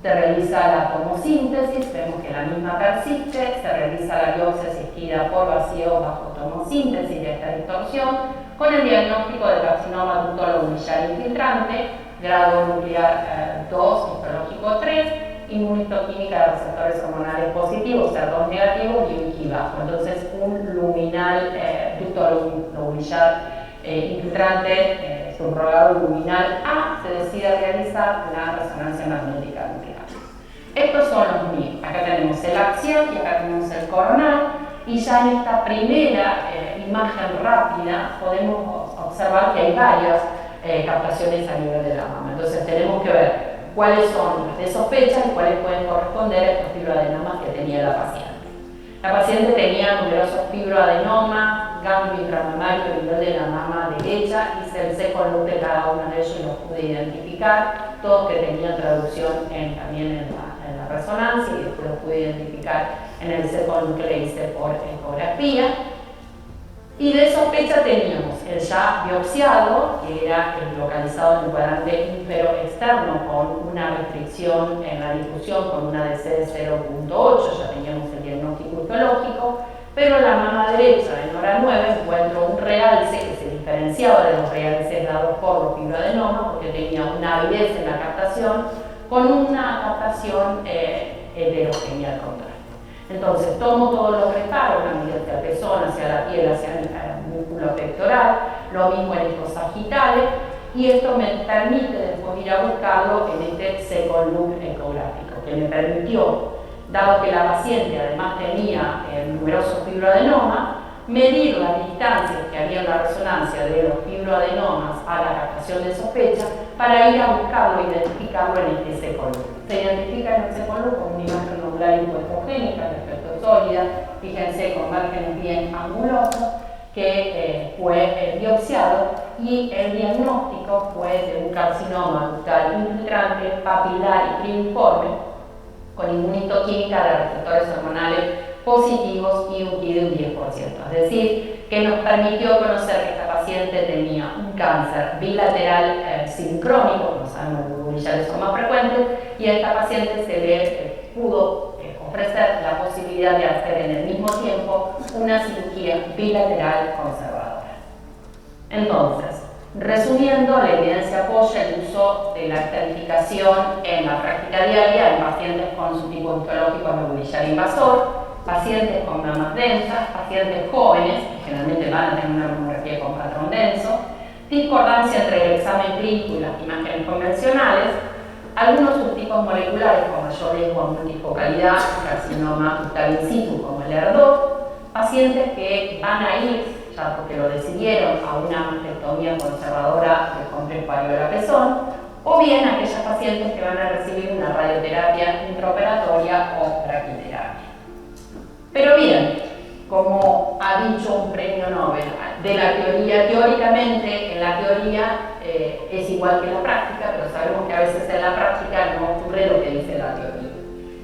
Se realiza la tomosíntesis, vemos que la misma persiste, se realiza la biopsia asistida por vacío bajo tomosíntesis de esta distorsión, con el diagnóstico de carcinoma ductolobulillar infiltrante, grado nuclear 2, histológico 3, inmunistoquímica de receptores hormonales positivos, ER2 negativos y un Ki bajo. Entonces, un luminal ductolobulillar infiltrante subrogado luminal A, se decide realizar la resonancia magnética nuclear. Estos son los MIR. Acá tenemos el axial y acá tenemos el coronal, y ya en esta primera imagen rápida podemos observar que hay varias captaciones a nivel de la mama. Entonces tenemos que ver cuáles son las de sospecha y cuáles pueden corresponder a estos fibroadenomas que tenía la paciente. La paciente tenía numerosos fibroadenomas, ganglio intramamario a nivel de la mama derecha, hice el second look de cada uno de ellos y los pude identificar, todos que tenían traducción también en la resonancia, y después los pude identificar en el second look que le hice por ecografía. Y de sospecha teníamos el ya biopsiado, que era localizado en el cuadrante ínfero externo con una restricción en la difusión con una DC de 0.8, ya teníamos el diagnóstico histológico, pero en la mama derecha, en hora 9, encuentro un realce que se diferenciaba de los realces dados por los fibroadenomas, porque tenía una avidez en la captación con una captación heterogénea al contrario. Entonces tomo todos los reparos, la medida hacia el pezón, hacia la piel, hacia el músculo pectoral, lo mismo en estos sagitales, y esto me permite después ir a buscarlo en este second look ecográfico, que me permitió, dado que la paciente además tenía numerosos fibroadenomas, medir las distancias que había en la resonancia de los fibroadenomas a la captación de sospecha para ir a buscarlo e identificarlo en este second look. Se identifica en el second look como una imagen nodular hipoecogénica de efecto sólida, fíjense, con márgenes bien angulosos, que fue biopsiado, y el diagnóstico fue de un carcinoma ductal infiltrante, papilar y primiforme, con inmunistoquímica de receptores hormonales positivos y un Ki de un 10%. Es decir, que nos permitió conocer que esta paciente tenía un cáncer bilateral sincrónico, como sabemos los bulillares son más frecuentes, y a esta paciente se le pudo ofrecer la posibilidad de hacer en el mismo tiempo una cirugía bilateral conservadora. Entonces, resumiendo, la evidencia apoya el uso de la estadificación en la práctica diaria en pacientes con subtipo histológico lobulillar invasor, pacientes con mamas densas, pacientes jóvenes, que generalmente van a tener una mamografía con patrón denso, discordancia entre el examen clínico y las imágenes convencionales, algunos subtipos moleculares con mayor riesgo a multifocalidad, carcinoma ductal in situ como el ER2, pacientes que van a ir, ya porque lo decidieron, a una mastectomía conservadora del complejo alveolar pezón, o bien aquellas pacientes que van a recibir una radioterapia intraoperatoria o braquiterapia. Pero bien, como ha dicho un premio Nobel, de la teoría, teóricamente, en la teoría es igual que en la práctica, pero sabemos que a veces en la práctica no ocurre lo que dice la teoría.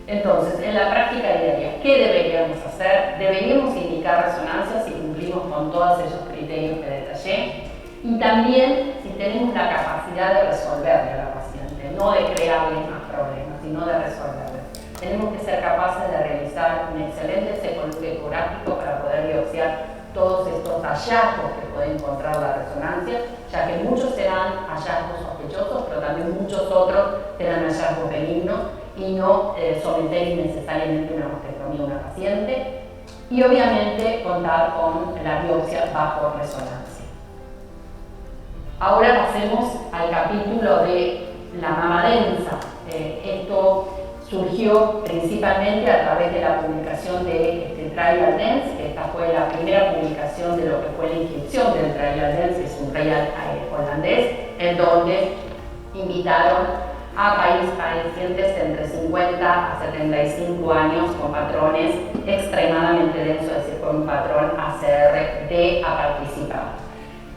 Entonces, en la práctica diaria, ¿qué deberíamos hacer? Deberíamos indicar resonancia si cumplimos con todos esos criterios que detallé, y también si tenemos la capacidad de resolverle a la paciente, no de crearle más problemas, sino de resolverle. Tenemos que ser capaces de realizar un excelente ecografía ecográfico para poder biopsiar todos estos hallazgos que puede encontrar la resonancia, ya que muchos serán hallazgos sospechosos, pero también muchos otros serán hallazgos benignos y no someter innecesariamente una mastectomía a una paciente, y obviamente contar con la biopsia bajo resonancia. Ahora pasemos al capítulo de la mama densa. Esto surgió principalmente a través de la publicación de Trial Dance, que esta fue la primera publicación de lo que fue la inscripción del Trial Dance, que es un trial holandés, en donde invitaron a pacientes entre 50 a 75 años con patrones extremadamente densos, es decir, con un patrón ACR-D a participar.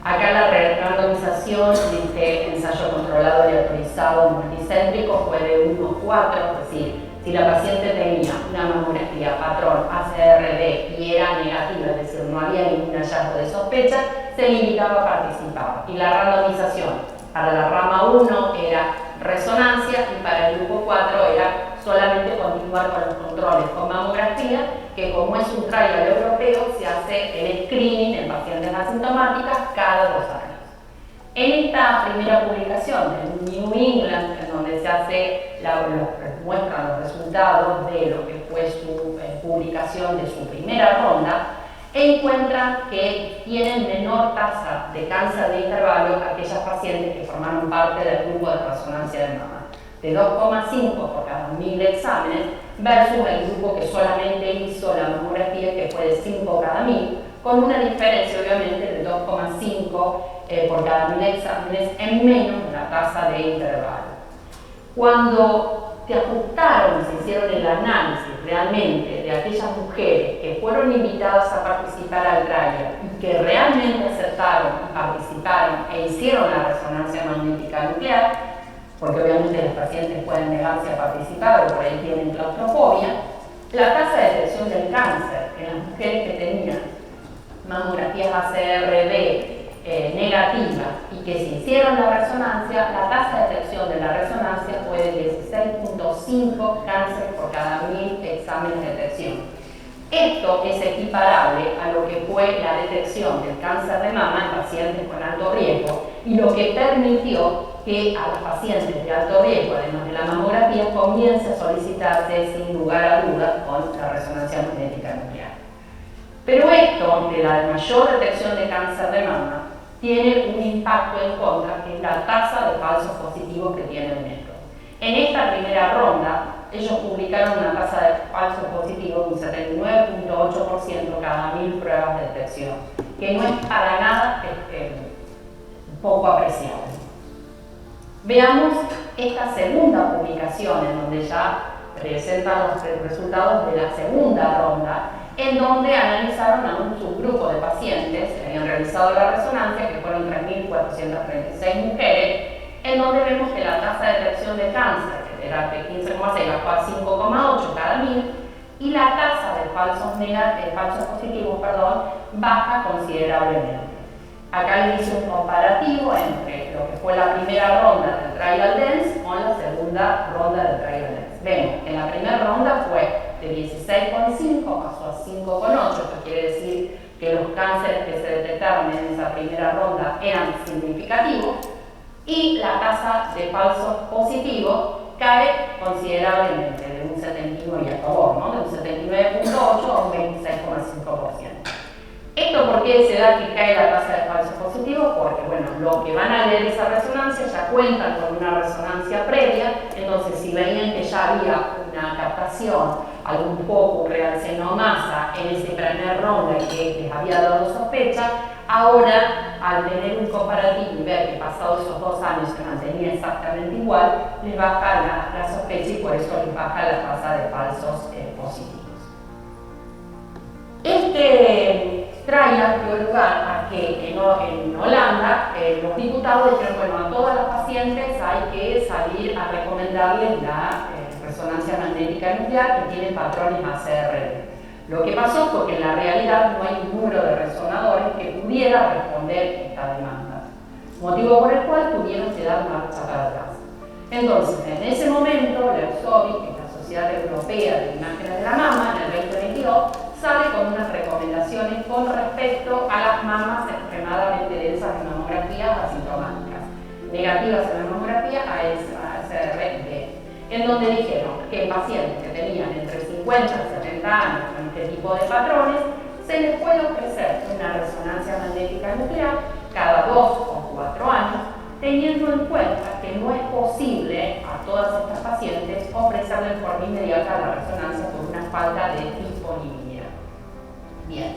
Acá la randomización dice ensayo controlado y autorizado multicéntrico fue de 1:4, es decir, si la paciente tenía una mamografía patrón ACR-D y era negativa, es decir, no había ningún hallazgo de sospecha, se le invitaba a participar. Y la randomización para la rama 1 era resonancia y para el grupo 4 era solamente continuar con los controles con mamografía, que como es un trial europeo se hace el screening en pacientes asintomáticas cada 2 años. En esta primera publicación de New England, en donde se hace muestran los resultados de lo que fue su publicación de su primera ronda, encuentran que tienen menor tasa de cáncer de intervalo aquellas pacientes que formaron parte del grupo de resonancia de mama, de 2,5 por cada 1000 exámenes, versus el grupo que solamente hizo la mamografía, que fue de 5 cada 1000, con una diferencia obviamente de 2,5 por cada 1000 exámenes en menos la tasa de intervalo. Cuando se ajustaron, se hicieron el análisis realmente de aquellas mujeres que fueron invitadas a participar al trial y que realmente aceptaron y participaron e hicieron la resonancia magnética nuclear, porque obviamente los pacientes pueden negarse a participar o por ahí tienen claustrofobia, la tasa de detección del cáncer en las mujeres que tenían mamografías ACR-D negativas y que se hicieron la resonancia, la tasa de detección de la resonancia fue de 16,5 cánceres por cada 1000 exámenes de detección. Esto es equiparable a lo que fue la detección del cáncer de mama en pacientes con alto riesgo, y lo que permitió que a los pacientes de alto riesgo, además de la mamografía, comience a solicitarse sin lugar a dudas con la resonancia magnética nuclear. Pero esto de la mayor detección de cáncer de mama tiene un impacto en contra, que es la tasa de falsos positivos que tiene el método. En esta primera ronda, ellos publicaron una tasa de falsos positivos de un 79,8% cada 1000 pruebas de detección, que no es para nada poco apreciable. Veamos esta segunda publicación, en donde ya presentan los resultados de la segunda ronda, en donde analizaron a un subgrupo de pacientes que habían realizado la resonancia, que fueron 3.436 mujeres, en donde vemos que la tasa de detección de cáncer, que era de 15,6, bajó a 5,8 cada 1000, y la tasa de falsos positivos baja considerablemente. Acá le hice un comparativo entre lo que fue la primera ronda del Trial Dance con la segunda ronda del Trial Dance. Vemos que en la primera ronda fue de 16,5, pasó a 5,8, esto quiere decir que los cánceres que se detectaron en esa primera ronda eran significativos, y la tasa de falsos positivos cae considerablemente, de un 79 y a favor, ¿no? De un 79,8 a un 26,5%. ¿Esto por qué se da que cae la tasa de falsos positivos? Porque, bueno, los que van a leer esa resonancia ya cuentan con una resonancia previa, entonces si veían que ya había un alguna captación, algún poco realcenomasa en ese primer ronda que les había dado sospecha, ahora al tener un comparativo y ver que pasados esos 2 años se mantenía exactamente igual, les baja la sospecha y por eso les baja la tasa de falsos positivos. Este trial dio lugar a que en Holanda los diputados dijeron, bueno, a todas las pacientes hay que salir a recomendarles la resonancia magnética nuclear que tienen patrones ACRD. Lo que pasó fue que en la realidad no hay un número de resonadores que pudiera responder esta demanda, motivo por el cual tuvieron que dar marcha para atrás. Entonces, en ese momento, la EUSOBI, que es la Sociedad Europea de Imágenes de la Mama, en el 2022, sale con unas recomendaciones con respecto a las mamas extremadamente densas en mamografías asintomáticas, negativas en la mamografía ACRD, en donde dijeron que en pacientes que tenían entre 50 y 70 años con este tipo de patrones, se les puede ofrecer una resonancia magnética nuclear cada 2 o 4 años, teniendo en cuenta que no es posible a todas estas pacientes ofrecerle en forma inmediata la resonancia por una falta de disponibilidad. Bien,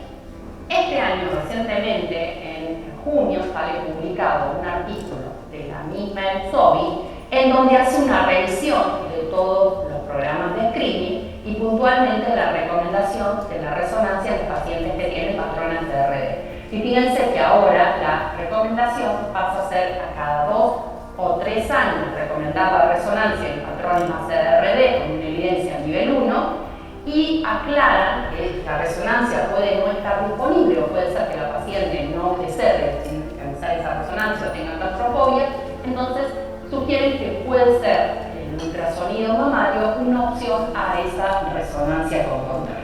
este año recientemente, en junio, sale publicado un artículo de la misma EUSOBI en donde hace una revisión de todos los programas de screening y puntualmente la recomendación de la resonancia en pacientes que tienen patrones de ACRD. Y fíjense que ahora la recomendación pasa a ser a cada 2 o 3 años recomendar la resonancia en patrones ACRD con una evidencia nivel 1 y aclaran que la resonancia puede no estar disponible o puede ser que la paciente no desee realizar esa resonancia o tenga claustrofobia, entonces sugieren que puede ser el ultrasonido mamario una opción a esa resonancia con contraste.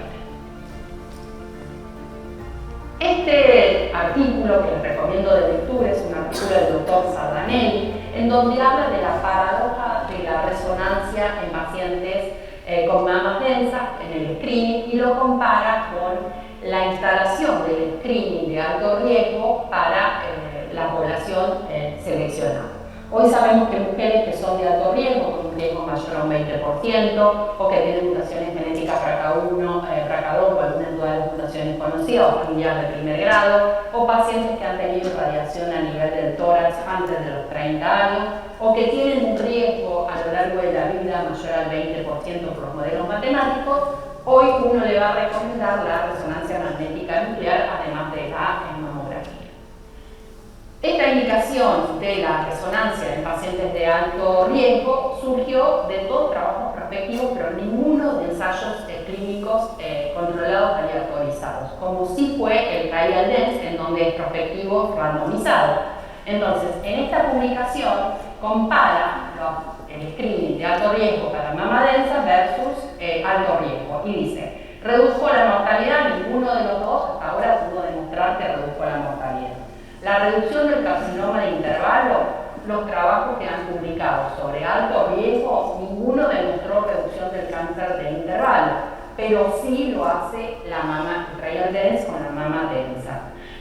Este artículo que les recomiendo de lectura es un artículo del doctor Sardanelli, en donde habla de la paradoja de la resonancia en pacientes con mamas densas en el screening y lo compara con la instalación del screening de alto riesgo para la población seleccionada. Hoy sabemos que mujeres que son de alto riesgo, con un riesgo mayor a un 20%, o que tienen mutaciones genéticas BRCA1, BRCA2 o alguna de todas las mutaciones conocidas, o familiares de primer grado, o pacientes que han tenido radiación a nivel del tórax antes de los 30 años, o que tienen un riesgo a lo largo de la vida mayor al 20% por los modelos matemáticos, hoy uno le va a recomendar la resonancia magnética nuclear, además de la mamografía. Esta indicación de la resonancia en pacientes de alto riesgo surgió de todos trabajos prospectivos, pero ninguno de ensayos clínicos controlados aleatorizados, como sí fue el trial DENSE, en donde es prospectivo randomizado. Entonces, en esta publicación compara el screening de alto riesgo para mama densa versus alto riesgo y dice, redujo la mortalidad, ninguno de los dos hasta ahora pudo demostrar que redujo la mortalidad. La reducción del carcinoma de intervalo, los trabajos que han publicado sobre alto riesgo, ninguno demostró reducción del cáncer de intervalo, pero sí lo hace la mama trial dense con la mama densa.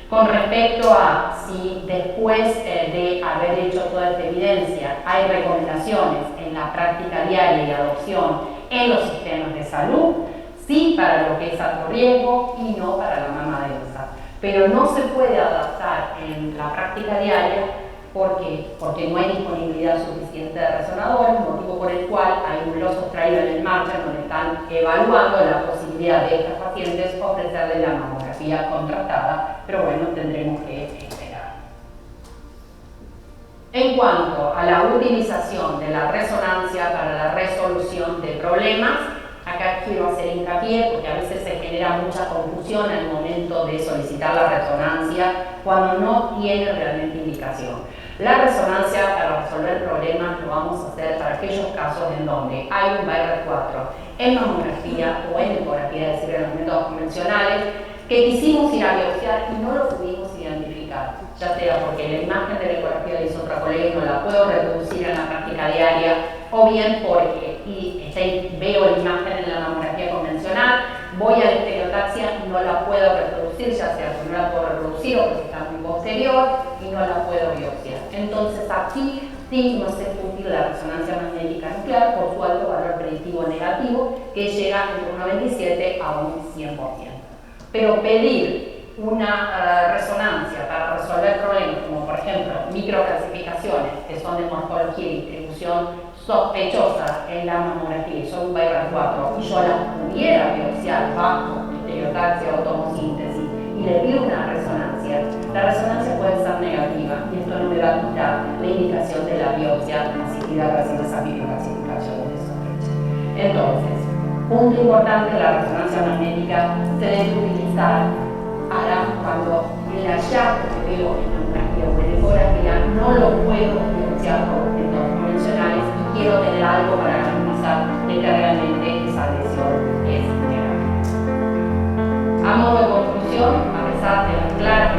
Con respecto a si después de haber hecho toda esta evidencia hay recomendaciones en la práctica diaria y adopción en los sistemas de salud, sí para lo que es alto riesgo y no para la mama densa. Pero no se puede adaptar en la práctica diaria porque no hay disponibilidad suficiente de resonadores, motivo por el cual hay numerosos trials en marcha donde están evaluando la posibilidad de estas pacientes ofrecerles la mamografía contrastada, pero bueno, tendremos que esperar. En cuanto a la utilización de la resonancia para la resolución de problemas, acá quiero hacer hincapié porque a veces se genera mucha confusión al momento de solicitar la resonancia cuando no tiene realmente indicación. La resonancia para resolver problemas lo vamos a hacer para aquellos casos en donde hay un BR4 en mamografía o en ecografía, es decir, en los métodos convencionales, que quisimos ir a biopsiar y no lo pudimos identificar, ya sea porque la imagen de la ecografía la hizo otra colega y no la puedo reproducir en la práctica diaria, o bien porque veo la imagen en la mamografía convencional, voy a la estereotaxia y no la puedo reproducir, ya sea que no la puedo reproducir o porque está muy posterior y no la puedo biopsiar. Entonces aquí sí nos es útil la resonancia magnética nuclear por su alto valor predictivo positivo o negativo, que llega entre un 97 a un 100%. Pero pedir una resonancia para resolver problemas, como por ejemplo microclasificaciones, que son de morfología y distribución sospechosa en la mamografía, y son un bypass 4, y yo las pudiera biopsiar bajo estereotaxia o tomosíntesis, y le pido una resonancia, la resonancia puede ser negativa, y esto no me va a quitar la indicación de la biopsia asistida recién esa microclasificación de sospecha. Entonces, punto importante, la resonancia magnética se debe utilizar cuando el hallazgo que veo en mamografía o en ecografía no lo puedo biopsiar por objetos convencionales y quiero tener algo para garantizar de que realmente esa lesión es negativa. A modo de conclusión, a pesar de las claras